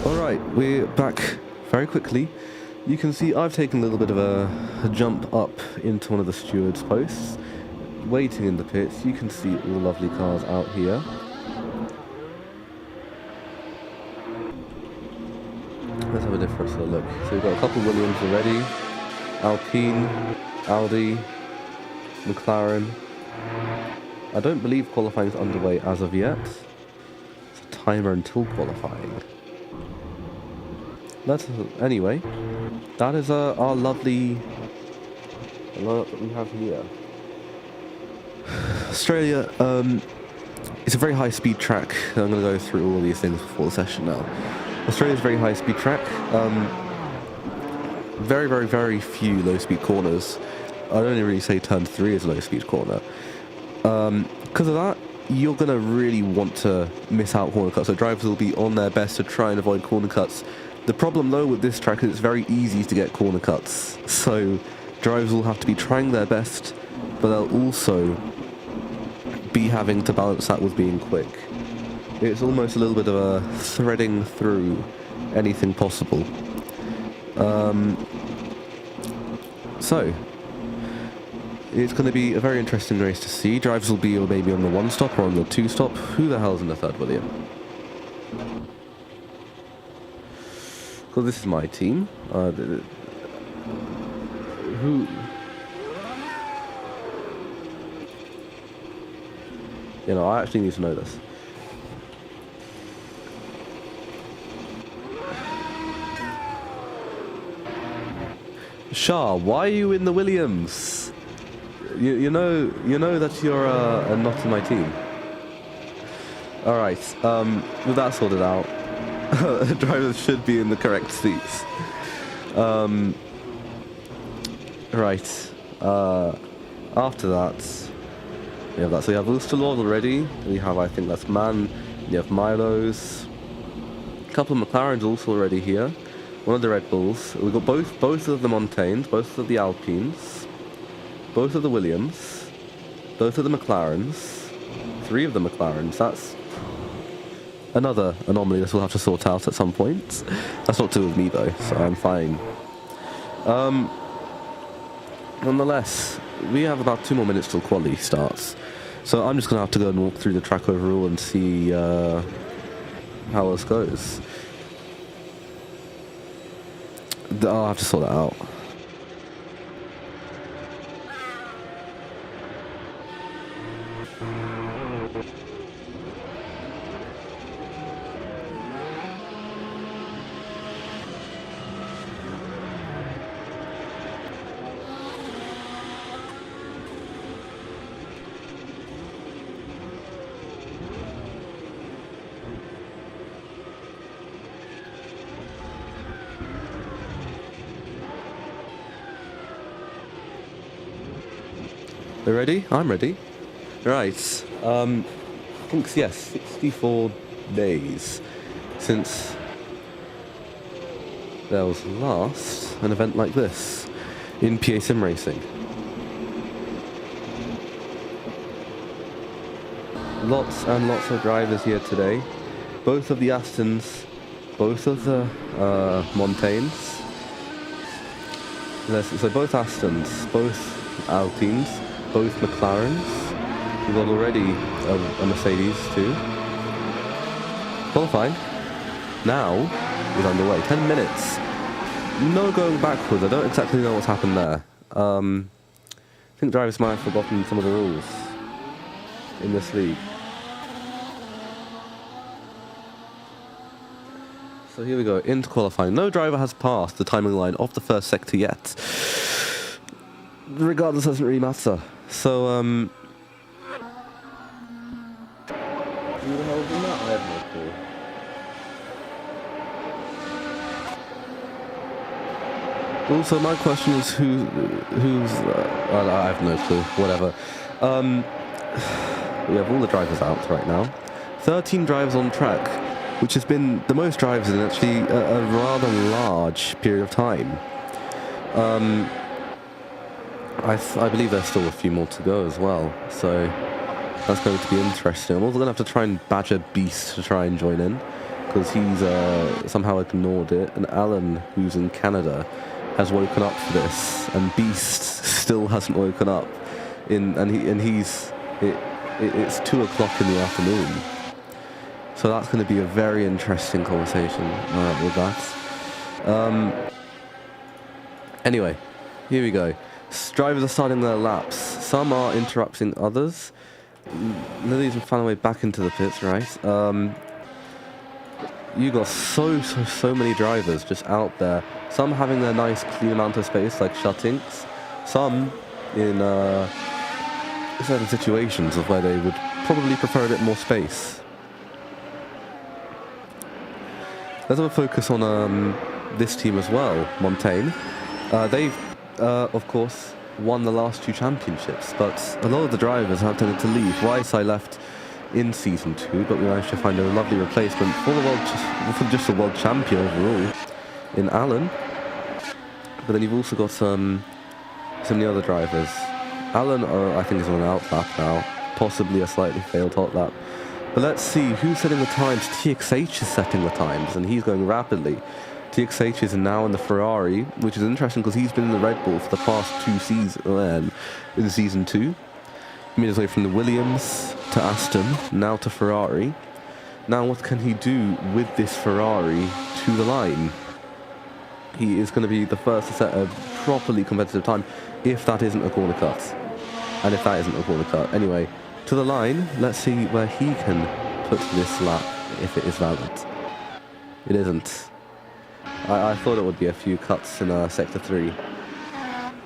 Alright, we're back very quickly. You can see I've taken a little bit of a jump up into one of the steward's posts, waiting in the pits. You can see all the lovely cars out here. Let's have a different look. So we've got a couple of Williams already, Alpine, Audi, McLaren. I don't believe qualifying is underway as of yet. It's a timer until qualifying. Anyway, that is our lovely that we have here. Australia, it's a very high-speed track. I'm going to go through all of these things before the session now. Australia's a very high-speed track. Very, very, very few low-speed corners. I'd only really say turn 3 is a low-speed corner. Because of that, you're going to really want to miss out corner cuts. So drivers will be on their best to try and avoid corner cuts. The problem though with this track is it's very easy to get corner cuts, so drivers will have to be trying their best, but they'll also be having to balance that with being quick. It's almost a little bit of a threading through anything possible. So it's going to be a very interesting race to see. Drivers will be maybe on the 1 stop or on the 2 stop. Who the hell's in the third, William? Because this is my team. Who? You know, I actually need to know this. Shah, why are you in the Williams? You know that you're not in my team. All right. With that sorted out. Drivers should be in the correct seats. Right. After that, we have that. So we have Oosterlord already. We have, I think that's MAN. You have Milos. A couple of McLarens also already here. One of the Red Bulls. We've got both of the Montanes, both of the Alpines, both of the Williams, both of the McLarens, 3 of the McLarens. That's another anomaly that we'll have to sort out at some point. That's not to do with me though, so I'm fine. Nonetheless, we have about 2 more minutes till quali starts. So I'm just going to have to go and walk through the track overall and see how this goes. I'll have to sort that out. Are you ready? I'm ready. Right. I think, yes, 64 days since there was last an event like this in PA Sim Racing. Lots and lots of drivers here today. Both of the Astons, both of the Montanes. So both Astons, both Alpines, both McLarens. We've got already a Mercedes too. Qualifying now is underway. 10 minutes. No going backwards. I don't exactly know what's happened there. I think drivers might have forgotten some of the rules in this league. So here we go, into qualifying. No driver has passed the timing line of the first sector yet. Regardless, doesn't really matter. So, who the hell's in that? I have no clue. Also, my question is who's I have no clue. Whatever. We have all the drivers out right now. 13 drivers on track, which has been the most drivers in actually a rather large period of time. I believe there's still a few more to go as well, so that's going to be interesting. I'm also going to have to try and badger Beast to try and join in, because he's somehow ignored it, and Alan, who's in Canada, has woken up for this, and Beast still hasn't woken up. It's 2 o'clock in the afternoon, so that's going to be a very interesting conversation with that. Anyway, here we go. Drivers are starting their laps. Some are interrupting others. Lily's found a way back into the pits, right? You got so many drivers just out there. Some having their nice clean amount of space, like Shuttinks. Some in certain situations of where they would probably prefer a bit more space. Let's have a focus on this team as well, Montaigne. They've, of course, won the last 2 championships, but a lot of the drivers have tended to leave. Weissai left in Season 2, but we managed to find a lovely replacement for just the world champion overall in Alan. But then you've also got some of the other drivers. Alan, I think, is on an out lap now, possibly a slightly failed hot lap. But let's see who's setting the times. TXH is setting the times, and he's going rapidly. TXH is now in the Ferrari, which is interesting because he's been in the Red Bull for the past 2 seasons, in Season 2. He made his way from the Williams to Aston, now to Ferrari. Now what can he do with this Ferrari to the line? He is going to be the first to set a properly competitive time, if that isn't a corner cut. And if that isn't a corner cut. Anyway, to the line, let's see where he can put this lap, if it is valid. It isn't. I thought it would be a few cuts in Sector 3.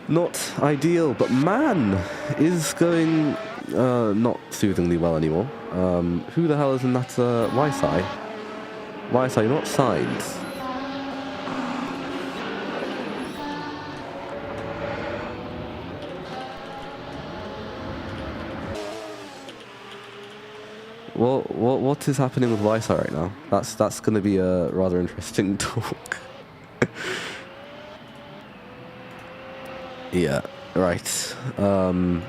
Not ideal, but man is going not soothingly well anymore. Who the hell is in that Weissai? Weissai, you're not signed. What is happening with Weissai right now? That's going to be a rather interesting talk. Yeah, right. Yeah,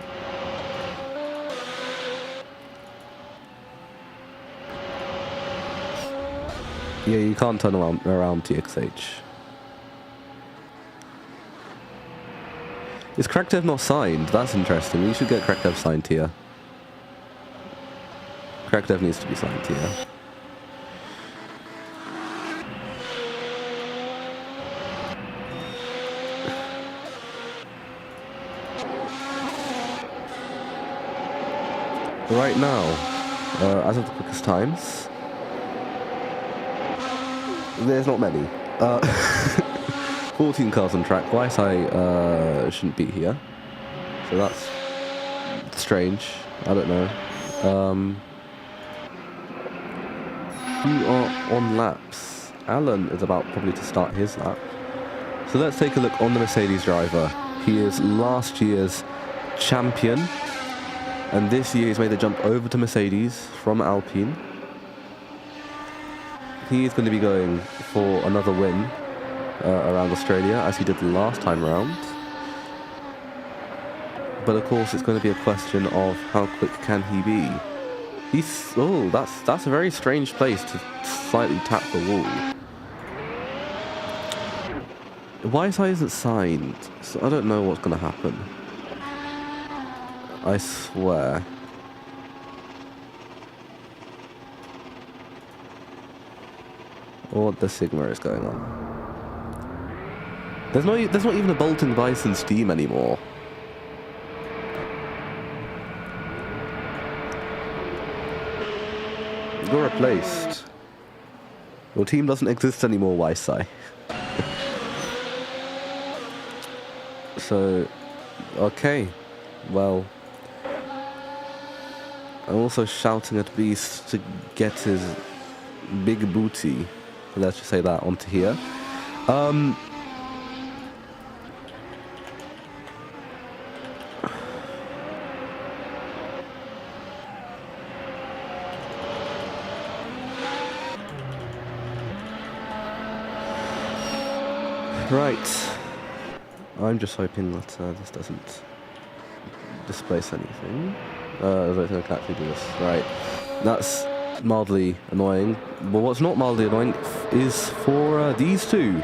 you can't turn around TXH. Is Krekdev not signed? That's interesting. We should get Krekdev signed here. Krekdev needs to be signed here. Right now, as of the quickest times, there's not many. 14 cars on track. Weissai shouldn't be here, so that's strange. I don't know. Who are on laps? Alan is about probably to start his lap. So let's take a look on the Mercedes driver. He is last year's champion, and this year he's made the jump over to Mercedes from Alpine. He is going to be going for another win around Australia, as he did the last time around. But of course it's going to be a question of how quick can he be. That's a very strange place to slightly tap the wall. Weissai isn't signed, so I don't know what's going to happen. I swear. What the Sigma is going on? There's not even a Bolting Bison Steam anymore. You're replaced. Your team doesn't exist anymore, Weissai. So, okay. Well, I'm also shouting at Beast to get his big booty, let's just say that, onto here. Right. I'm just hoping that this doesn't displace anything. I don't think I can actually do this. Right. That's mildly annoying. But what's not mildly annoying is for these two.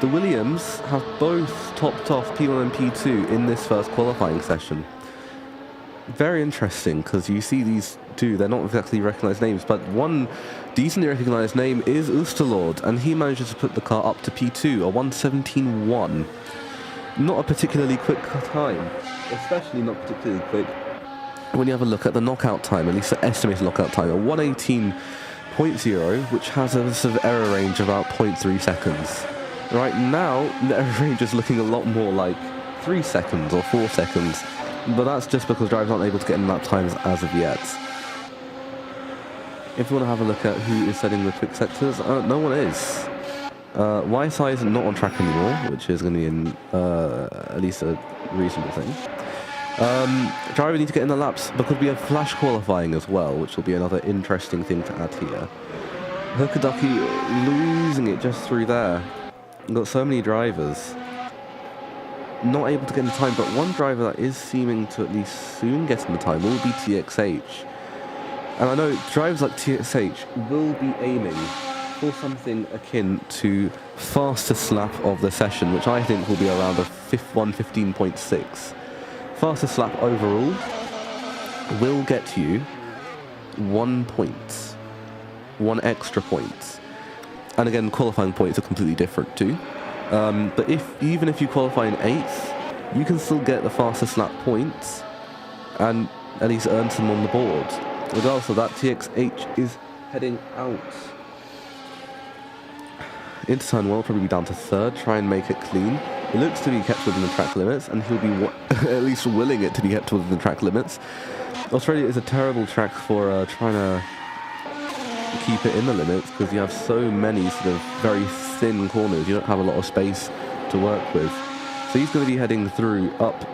The Williams have both topped off P1 and P2 in this first qualifying session. Very interesting, because you see these two, they're not exactly recognised names, but one decently recognised name is Oosterlord, and he manages to put the car up to P2, a 1:17.1. Not a particularly quick time, especially not particularly quick when you have a look at the knockout time, at least the estimated knockout time, a 1:18.0, which has a sort of error range of about 0.3 seconds. Right now, the error range is looking a lot more like 3 seconds or 4 seconds, but that's just because drivers aren't able to get in lap times as of yet. If you want to have a look at who is setting the quick sectors, no one is. YSI is not on track anymore, which is going to be at least a reasonable thing. Drivers need to get in the laps because we have flash qualifying as well, which will be another interesting thing to add here. Hokuducky losing it just through there. We've got so many drivers not able to get in the time, but one driver that is seeming to at least soon get in the time will be TXH. And I know drivers like TXH will be aiming for something akin to fastest lap of the session, which I think will be around a 1:15.6. Fastest lap overall will get you 1 point, 1 extra point. And again, qualifying points are completely different too. But even if you qualify in 8th, you can still get the fastest lap points and at least earn some on the board. Regardless of that, TXH is heading out into turn 1, will probably be down to 3rd, try and make it clean. It looks to be kept within the track limits, and he'll be at least willing it to be kept within the track limits. Australia is a terrible track for trying to keep it in the limits, because you have so many sort of very thin corners. You don't have a lot of space to work with. So he's going to be heading through up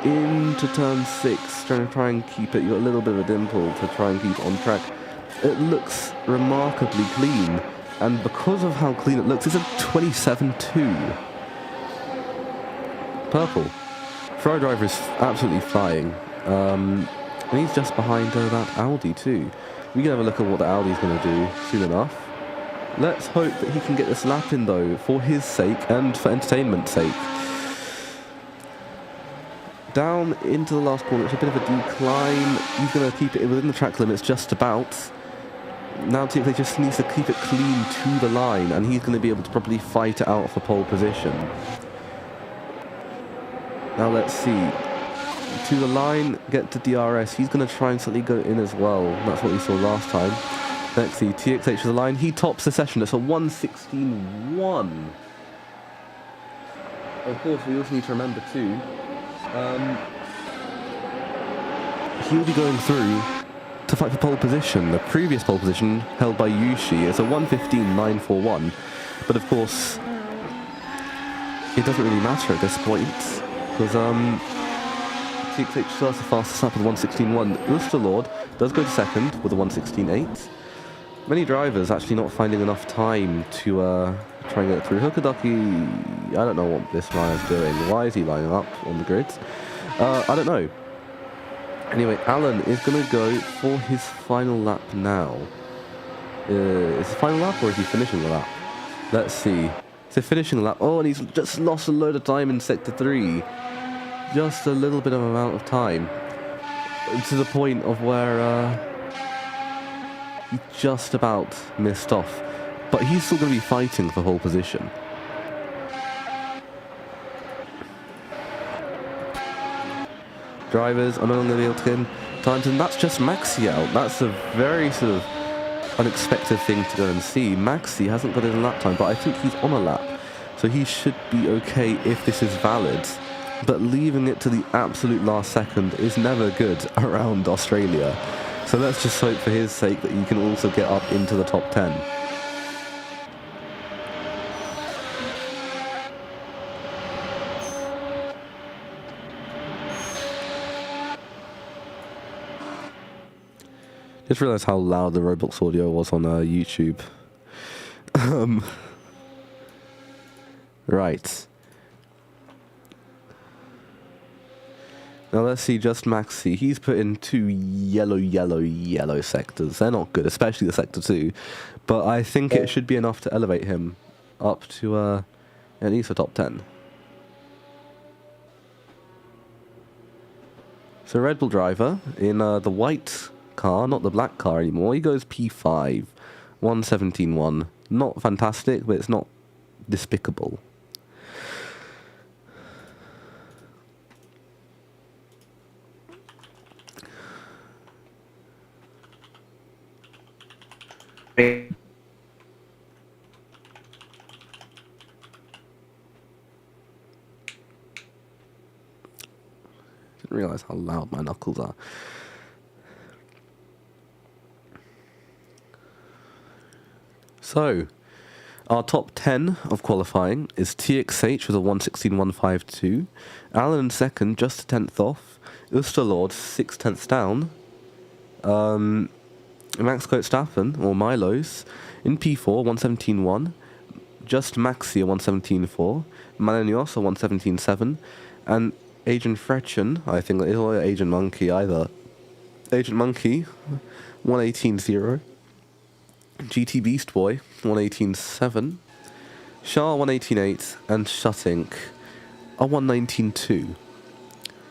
into turn 6, trying to keep it. You've got a little bit of a dimple to try and keep it on track. It looks remarkably clean, and because of how clean it looks, it's a 27.2. Purple. Ferrari driver is absolutely flying. And he's just behind that Audi too. We can have a look at what the Audi's going to do soon enough. Let's hope that he can get this lap in though, for his sake and for entertainment's sake. Down into the last corner, it's a bit of a decline. He's going to keep it within the track limits just about. Now TXH just needs to keep it clean to the line, and he's going to be able to properly fight it out for pole position. Now let's see. To the line, get to DRS. He's going to try and slightly go in as well. That's what we saw last time. Let's see. TXH to the line. He tops the session. It's a 1:16.1. Of course, we also need to remember too, he'll be going through to fight for pole position. The previous pole position held by Yushi. It's a 1:15.941. But of course, it doesn't really matter at this point, because TXH starts the fastest lap with 1:16.1. Oosterlord does go to second with a 1:16.8. Many drivers actually not finding enough time to try and get through. Hokuducky, I don't know what this man is doing. Why is he lining up on the grids? I don't know. Anyway, Alan is going to go for his final lap now. Is it final lap or is he finishing the lap? Let's see. Is he finishing the lap? Oh, and he's just lost a load of time in Sector 3. Just a little bit of amount of time. To the point of where he just about missed off. But he's still going to be fighting for pole position. Drivers are no longer going to be able to get in times, and that's just Maxi out. That's a very sort of unexpected thing to go and see. Maxi hasn't got in a lap time, but I think he's on a lap. So he should be okay if this is valid. But leaving it to the absolute last second is never good around Australia. So let's just hope for his sake that he can also get up into the top 10. Just realised how loud the Roblox audio was on YouTube. Right. Now let's see, just Maxi. He's put in 2 yellow sectors. They're not good, especially the sector 2. But I think it should be enough to elevate him up to at least a top 10. So Red Bull driver in the white car, not the black car anymore. He goes P5, 117.1. Not fantastic, but it's not despicable. Didn't realise how loud my knuckles are. So, our top 10 of qualifying is TXH with a 116.152, Alan in second, just a 10th off, Usterlord 6/10ths down, Max Verstappen, or Milos, in P4, 117.1, just Maxi, a 117.4, Malenios, a 117.7, and Agent Fretchen, I think that is, or Agent Monkey either. Agent Monkey, 118.0. GT Beast Boy, 118.7. Shah, 118.8. And Shutink, a 119.2.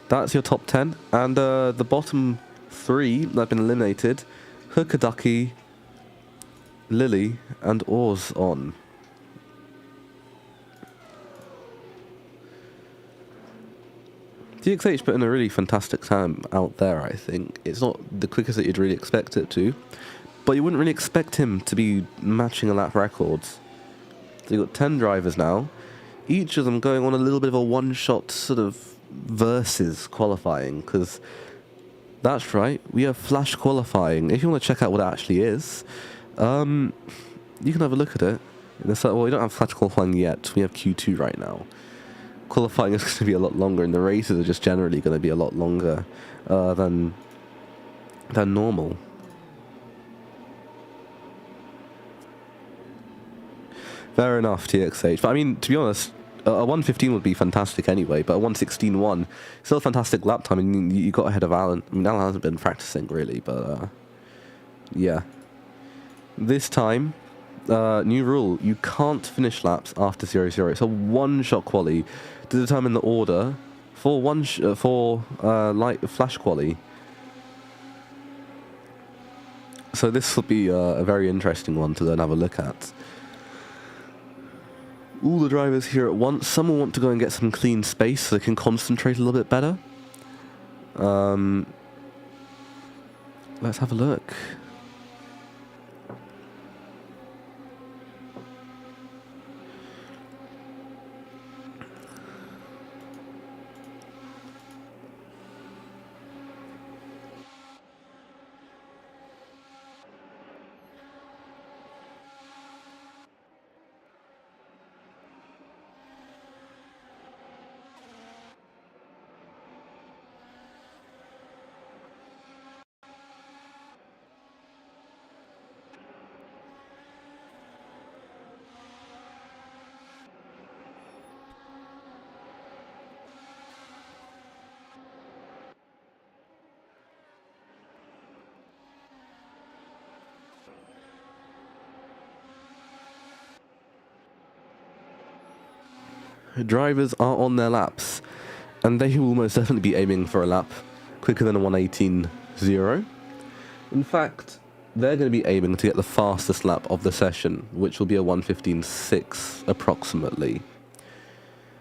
That's your top 10. And the bottom 3 that have been eliminated, Hookaducky, Lily, and Oars on. TXH put in a really fantastic time out there, I think. It's not the quickest that you'd really expect it to, but you wouldn't really expect him to be matching a lap record. So you've got 10 drivers now, each of them going on a little bit of a one-shot sort of versus qualifying, because that's right, we have flash qualifying. If you want to check out what it actually is, you can have a look at it. Well, we don't have flash qualifying yet, we have Q2 right now. Qualifying is going to be a lot longer, and the races are just generally going to be a lot longer than normal. Fair enough, TXH. But I mean, to be honest, a 115 would be fantastic anyway, but a 116.1, still a fantastic lap time, and you got ahead of Alan. I mean, Alan hasn't been practicing really, but yeah. This time, new rule, you can't finish laps after 0-0. It's a one-shot quali to determine the order for light flash quali. So this will be a very interesting one to then have a look at. All the drivers here at once. Some will want to go and get some clean space so they can concentrate a little bit better. Let's have a look. Drivers are on their laps, and they will most definitely be aiming for a lap quicker than a 118.0. In fact, they're going to be aiming to get the fastest lap of the session, which will be a 115.6 approximately.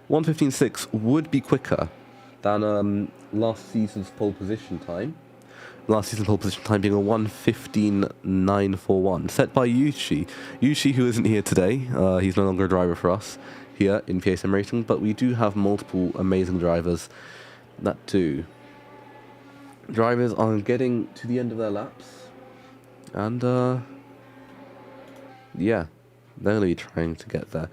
115.6 would be quicker than last season's pole position time. Last season's pole position time being a 115.941, set by Yushi. Yushi, who isn't here today, he's no longer a driver for us here in PSM Racing, but we do have multiple amazing drivers that do. Drivers are getting to the end of their laps, and yeah, they're going to be trying to get there.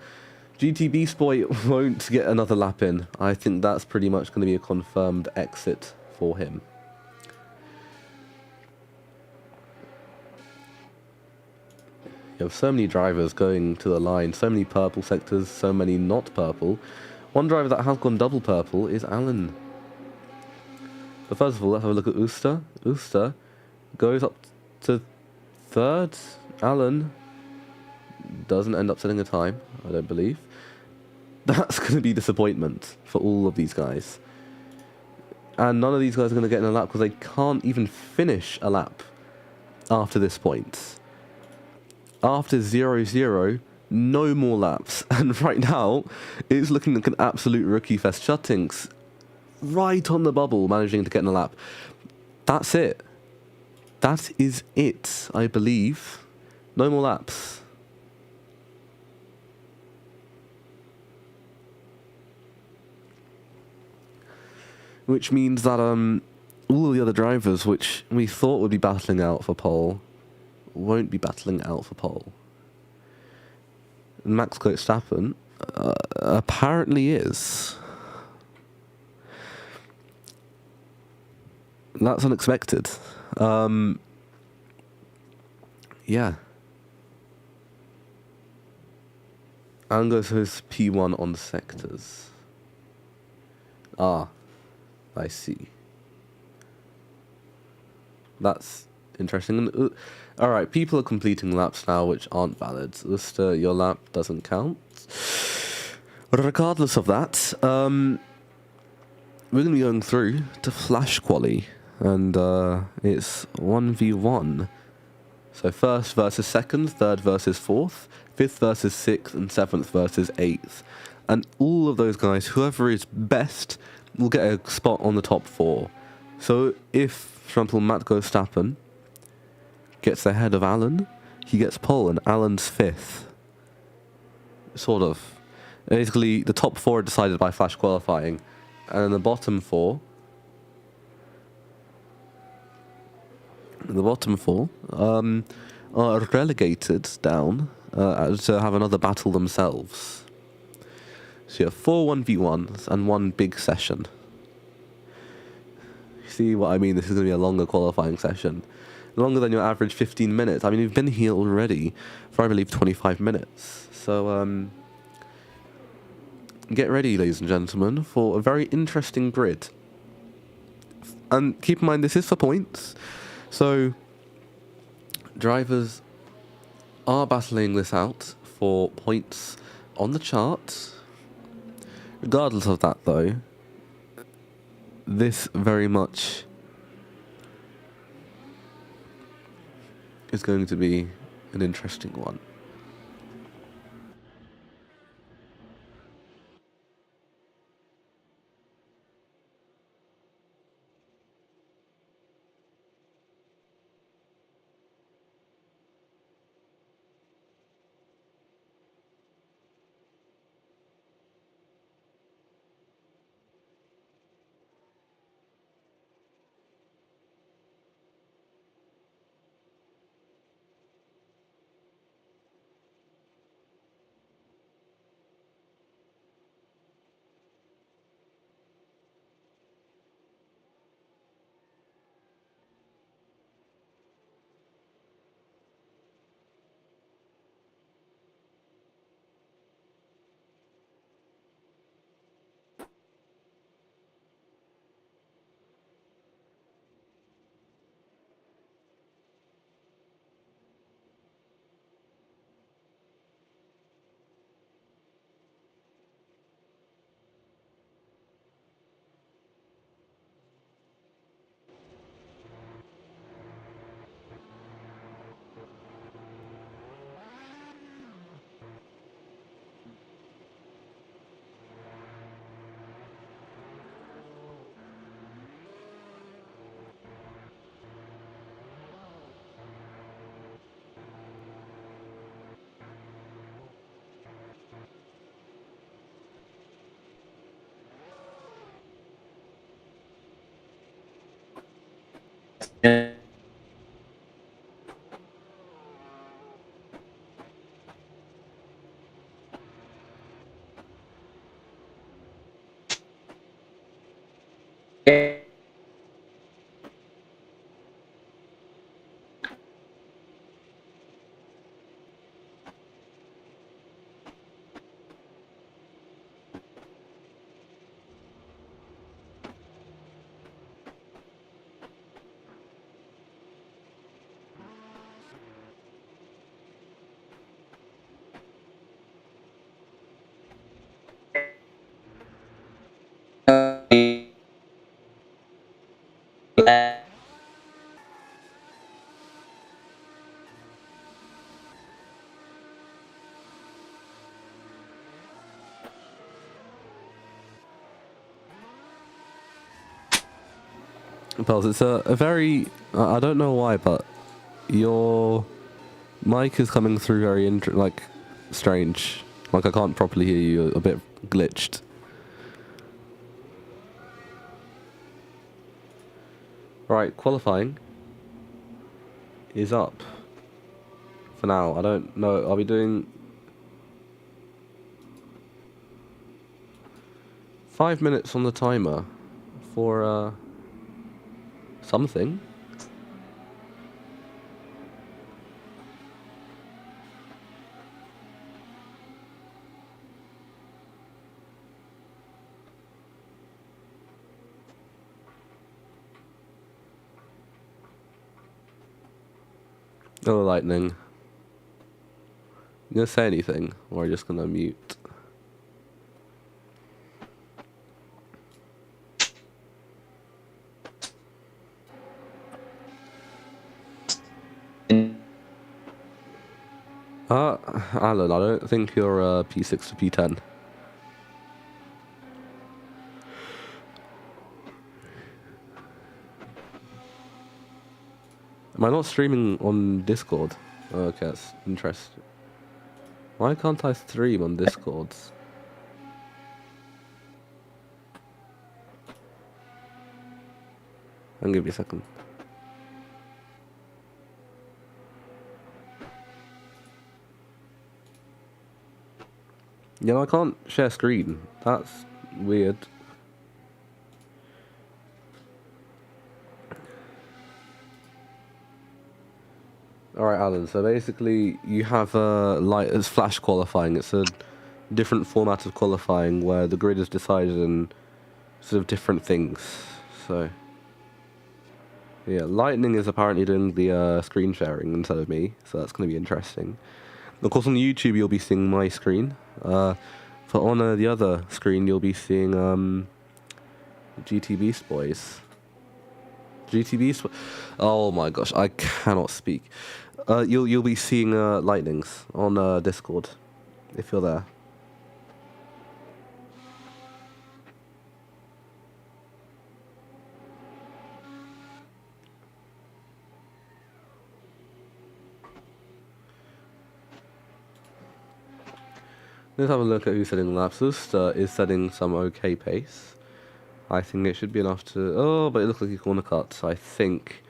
GT Beast Boy won't get another lap in. I think that's pretty much going to be a confirmed exit for him. You have so many drivers going to the line, so many purple sectors, so many not purple. One driver that has gone double purple is Alan. But first of all, let's have a look at Uster. Uster goes up to third. Alan doesn't end up setting a time, I don't believe. That's going to be disappointment for all of these guys. And none of these guys are going to get in a lap because they can't even finish a lap after this point. After 0-0, no more laps. And right now, it's looking like an absolute rookie fest. Schuttings right on the bubble, managing to get in a lap. That's it. That is it, I believe. No more laps. Which means that all of the other drivers, which we thought would be battling out for pole, won't be battling out for pole. Max Verstappen apparently is. That's unexpected. Yeah. And goes his P1 on the sectors. Ah, I see. That's interesting. Alright, people are completing laps now which aren't valid. Lister, your lap doesn't count. Regardless of that, we're going to be going through to Flash Quali. And it's 1v1. So first versus second, third versus fourth, fifth versus sixth, and seventh versus eighth. And all of those guys, whoever is best, will get a spot on the top four. So if, for example, Matt Verstappen gets ahead of Alan, he gets pole, and Alan's fifth. Sort of. Basically, the top four are decided by flash qualifying, and then the bottom four are relegated down to have another battle themselves. So you have 4 1v1s and one big session. You see what I mean? This is going to be a longer qualifying session. Longer than your average 15 minutes. I mean, you've been here already for, I believe, 25 minutes. So, get ready, ladies and gentlemen, for a very interesting grid. And keep in mind, this is for points. So, drivers are battling this out for points on the chart. Regardless of that, though, this very much is going to be an interesting one. Pels, it's a very... I don't know why, but your mic is coming through very, like, strange. Like, I can't properly hear you, a bit glitched. Right, qualifying is up for now. I don't know, are we doing 5 minutes on the timer for something? Oh, lightning. You gonna say anything, or are you just gonna mute? Alan, I don't think you're P6 to P10. Am I not streaming on Discord? Oh, okay, that's interesting. Why can't I stream on Discord? I'll give you a second. Yeah, I can't share screen. That's weird. Alright, Alan, so basically you have it's flash qualifying. It's a different format of qualifying where the grid is decided in sort of different things. So, yeah, Lightning is apparently doing the screen sharing instead of me, so that's going to be interesting. Of course, on YouTube you'll be seeing my screen. For on the other screen you'll be seeing GT Beast Boys. GT Beast. Oh my gosh, I cannot speak. You'll be seeing Lightnings on Discord if you're there. Let's have a look at who's setting laps. Luster is setting some okay pace. I think it should be enough to... Oh, but it looks like a corner cut. I think...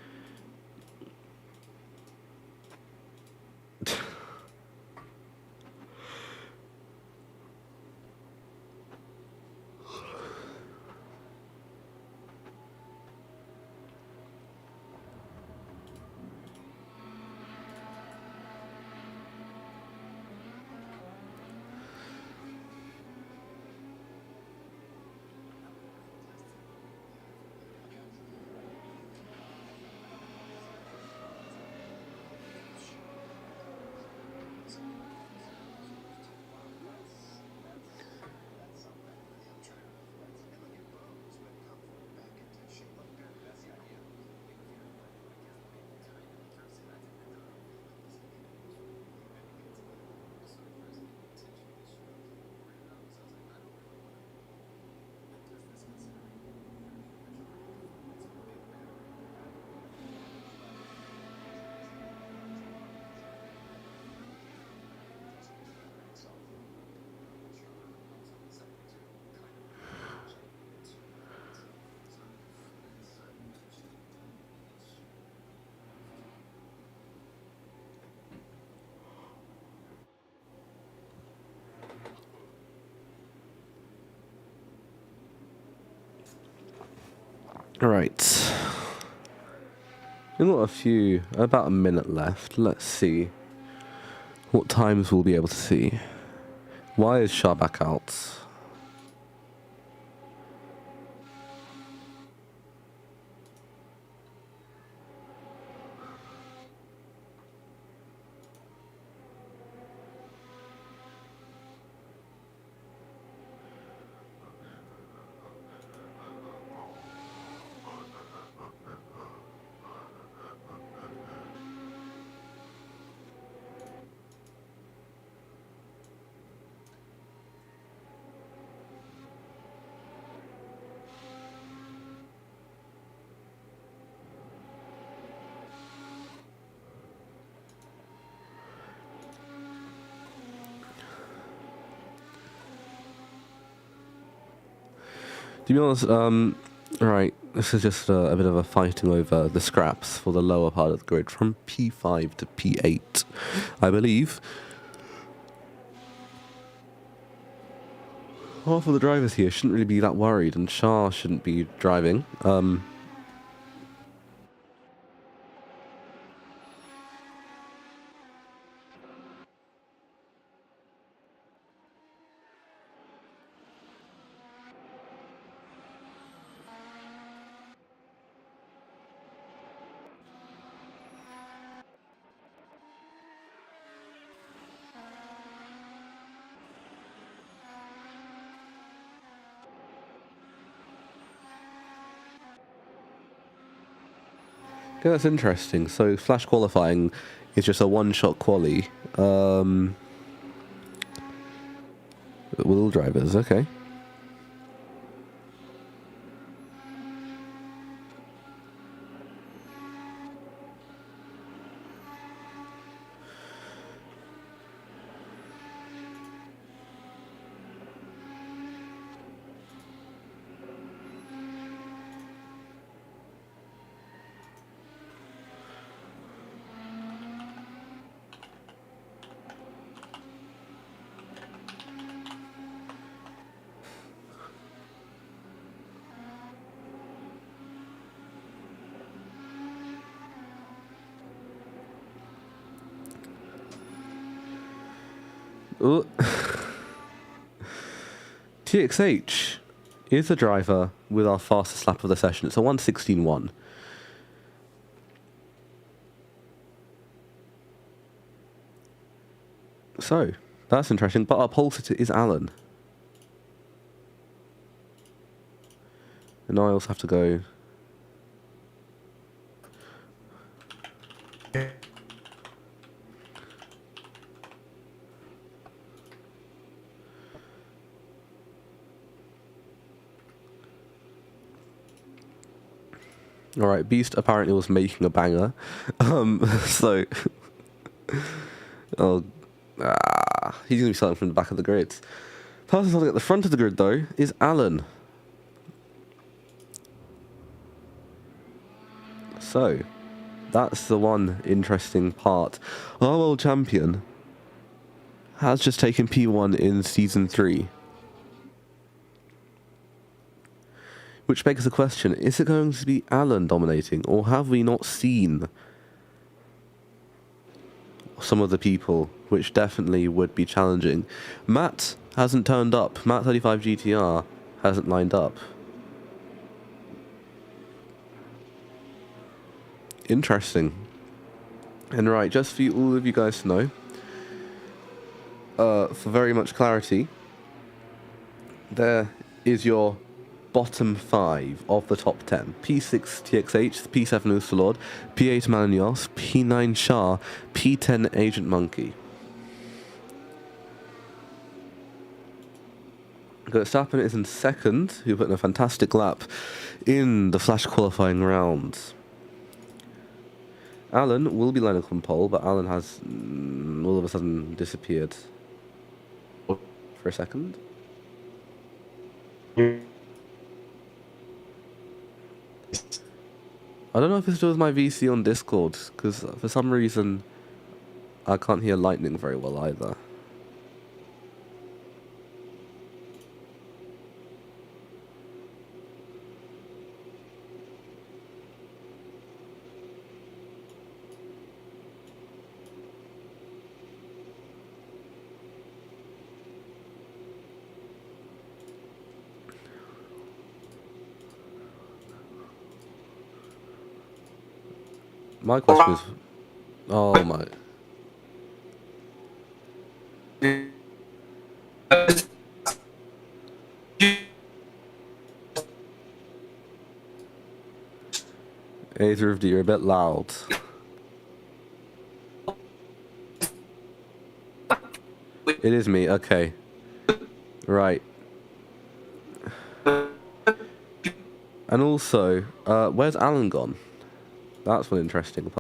Right. We've got about a minute left. Let's see what times we'll be able to see. Why is Shah back out? To be honest, right, this is just a bit of a fighting over the scraps for the lower part of the grid from P5 to P8, I believe. Half of the drivers here shouldn't really be that worried, and Shah shouldn't be driving. Okay, that's interesting. So flash qualifying is just a one-shot quali. With all drivers, okay. Ooh. TXH is the driver with our fastest lap of the session. It's a 1:16.1. So, that's interesting. But our pole sitter is Alan. And I also have to go... Alright, Beast apparently was making a banger. So... oh... he's going to be starting from the back of the grid. Person starting at the front of the grid, though, is Alan. So, that's the one interesting part. Our world champion has just taken P1 in Season 3. Which begs the question, is it going to be Alan dominating, or have we not seen some of the people which definitely would be challenging? Matt hasn't turned up. Matt 35 GTR hasn't lined up. Interesting. And right, just for all of you guys to know, for very much clarity, there is your bottom 5 of the top 10. P6 TXH, P7 Oosterlord, P8 Malinios, P9 Shah, P10 Agent Monkey. Verstappen is in second, who put in a fantastic lap in the flash qualifying round. Alan will be lining up on pole, but Alan has all of a sudden disappeared for a second. I don't know if it's to do with my VC on Discord, because for some reason I can't hear lightning very well either. My question is... oh my... Either of you are a bit loud. It is me, okay. Right. And also, where's Alan gone? That's one interesting part.